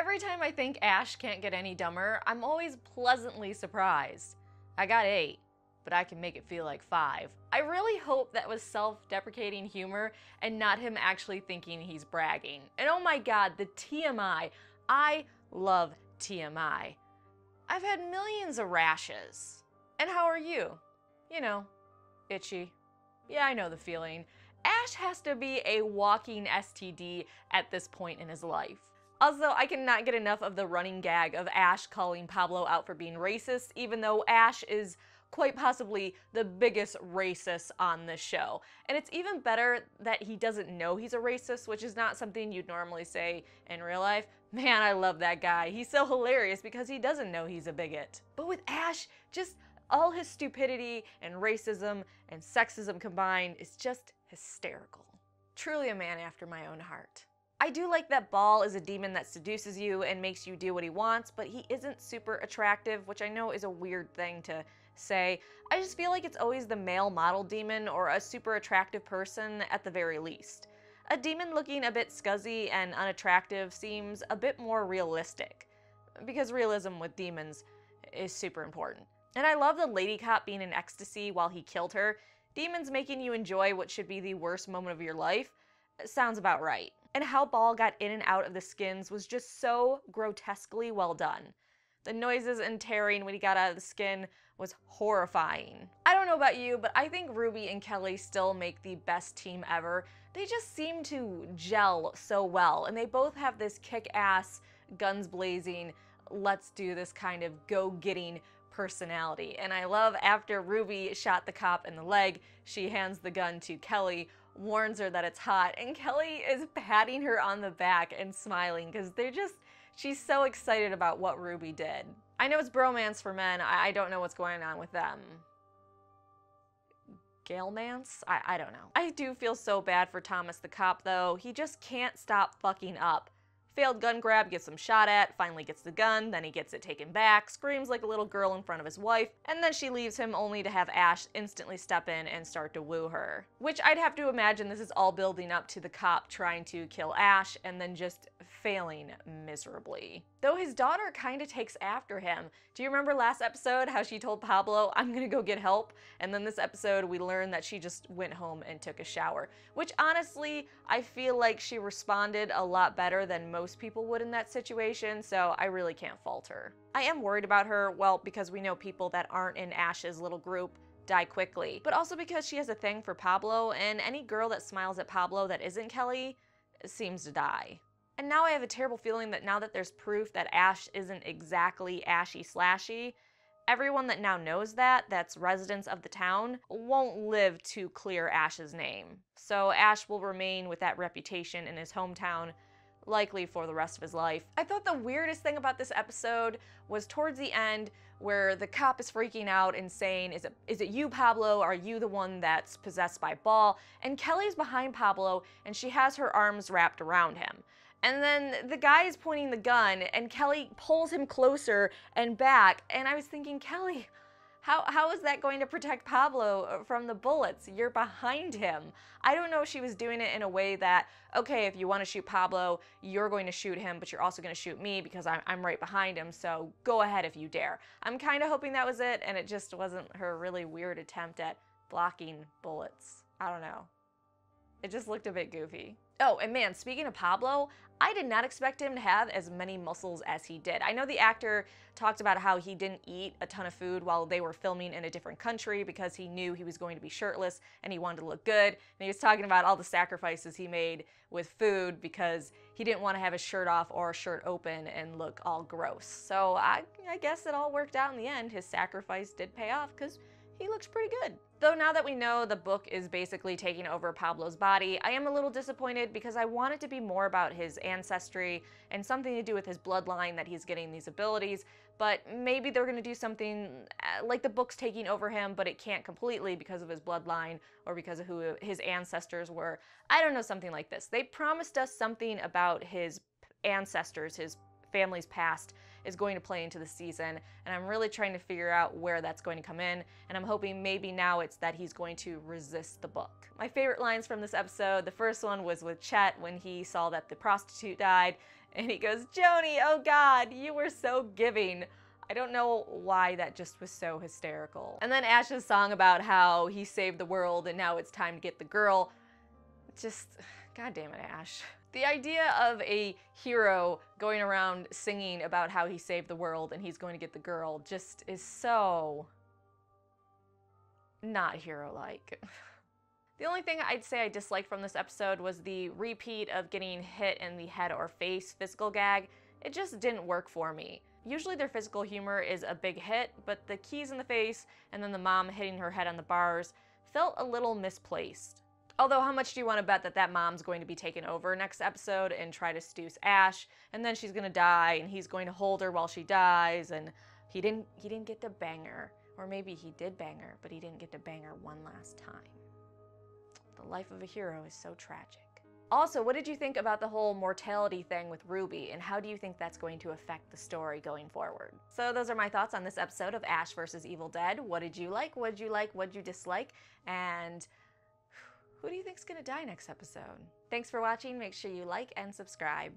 Every time I think Ashe can't get any dumber, I'm always pleasantly surprised. I got 8, but I can make it feel like 5. I really hope that was self-deprecating humor and not him actually thinking he's bragging. And oh my god, the TMI. I love TMI. I've had millions of rashes. And how are you? You know, itchy. Yeah, I know the feeling. Ashe has to be a walking STD at this point in his life. Also, I cannot get enough of the running gag of Ashe calling Pablo out for being racist, even though Ashe is quite possibly the biggest racist on this show. And it's even better that he doesn't know he's a racist, which is not something you'd normally say in real life. Man, I love that guy. He's so hilarious because he doesn't know he's a bigot. But with Ashe, just all his stupidity and racism and sexism combined is just hysterical. Truly a man after my own heart. I do like that Ball is a demon that seduces you and makes you do what he wants, but he isn't super attractive, which I know is a weird thing to say. I just feel like it's always the male model demon or a super attractive person at the very least. A demon looking a bit scuzzy and unattractive seems a bit more realistic, because realism with demons is super important. And I love the lady cop being in ecstasy while he killed her. Demons making you enjoy what should be the worst moment of your life sounds about right. And how Ball got in and out of the skins was just so grotesquely well done. The noises and tearing when he got out of the skin was horrifying. I don't know about you, but I think Ruby and Kelly still make the best team ever. They just seem to gel so well, and they both have this kick-ass, guns blazing, let's do this kind of go-getting personality. And I love after Ruby shot the cop in the leg, she hands the gun to Kelly, warns her that it's hot, and Kelly is patting her on the back and smiling because she's so excited about what Ruby did. I know it's bromance for men, I don't know what's going on with them. Galemance? I don't know. I do feel so bad for Thomas the cop though, he just can't stop fucking up. Failed gun grab, gets him shot at, finally gets the gun, then he gets it taken back, screams like a little girl in front of his wife, and then she leaves him only to have Ashe instantly step in and start to woo her. Which I'd have to imagine this is all building up to the cop trying to kill Ashe and then just failing miserably. Though his daughter kinda takes after him. Do you remember last episode how she told Pablo, I'm gonna go get help? And then this episode we learned that she just went home and took a shower. Which honestly, I feel like she responded a lot better than most people would in that situation, so I really can't fault her. I am worried about her, well, because we know people that aren't in Ashe's little group die quickly, but also because she has a thing for Pablo, and any girl that smiles at Pablo that isn't Kelly seems to die. And now I have a terrible feeling that now that there's proof that Ashe isn't exactly ashy-slashy, everyone that now knows that's residents of the town, won't live to clear Ashe's name. So Ashe will remain with that reputation in his hometown, likely for the rest of his life. I thought the weirdest thing about this episode was towards the end where the cop is freaking out and saying, is it you, Pablo? Are you the one that's possessed by Ball? And Kelly's behind Pablo and she has her arms wrapped around him. And then the guy is pointing the gun and Kelly pulls him closer and back. And I was thinking, Kelly, how is that going to protect Pablo from the bullets? You're behind him. I don't know if she was doing it in a way that, okay, if you want to shoot Pablo, you're going to shoot him, but you're also going to shoot me because I'm right behind him, so go ahead if you dare. I'm kind of hoping that was it, and it just wasn't her really weird attempt at blocking bullets. I don't know. It just looked a bit goofy. Oh, and man, speaking of Pablo, I did not expect him to have as many muscles as he did. I know the actor talked about how he didn't eat a ton of food while they were filming in a different country because he knew he was going to be shirtless and he wanted to look good. And he was talking about all the sacrifices he made with food because he didn't want to have his shirt off or shirt open and look all gross. So I guess it all worked out in the end. His sacrifice did pay off because he looks pretty good. Though now that we know the book is basically taking over Pablo's body, I am a little disappointed because I want it to be more about his ancestry and something to do with his bloodline that he's getting these abilities, but maybe they're gonna do something like the book's taking over him, but it can't completely because of his bloodline or because of who his ancestors were. I don't know, something like this. They promised us something about his ancestors, his family's past is going to play into the season, and I'm really trying to figure out where that's going to come in, and I'm hoping maybe now it's that he's going to resist the book. My favorite lines from this episode, the first one was with Chet when he saw that the prostitute died, and he goes, "Joni, oh God, you were so giving." I don't know why that just was so hysterical. And then Ashe's song about how he saved the world and now it's time to get the girl. Just, God damn it, Ashe. The idea of a hero going around singing about how he saved the world and he's going to get the girl just is so not hero-like. The only thing I'd say I disliked from this episode was the repeat of getting hit in the head or face physical gag. It just didn't work for me. Usually their physical humor is a big hit, but the keys in the face and then the mom hitting her head on the bars felt a little misplaced. Although, how much do you want to bet that that mom's going to be taken over next episode and try to seduce Ashe, and then she's going to die, and he's going to hold her while she dies, and he didn't get to bang her. Or maybe he did bang her, but he didn't get to bang her one last time. The life of a hero is so tragic. Also, what did you think about the whole mortality thing with Ruby, and how do you think that's going to affect the story going forward? So those are my thoughts on this episode of Ashe vs. Evil Dead. What did you like? What did you like? What did you dislike? And who do you think's gonna die next episode? Thanks for watching. Make sure you like and subscribe.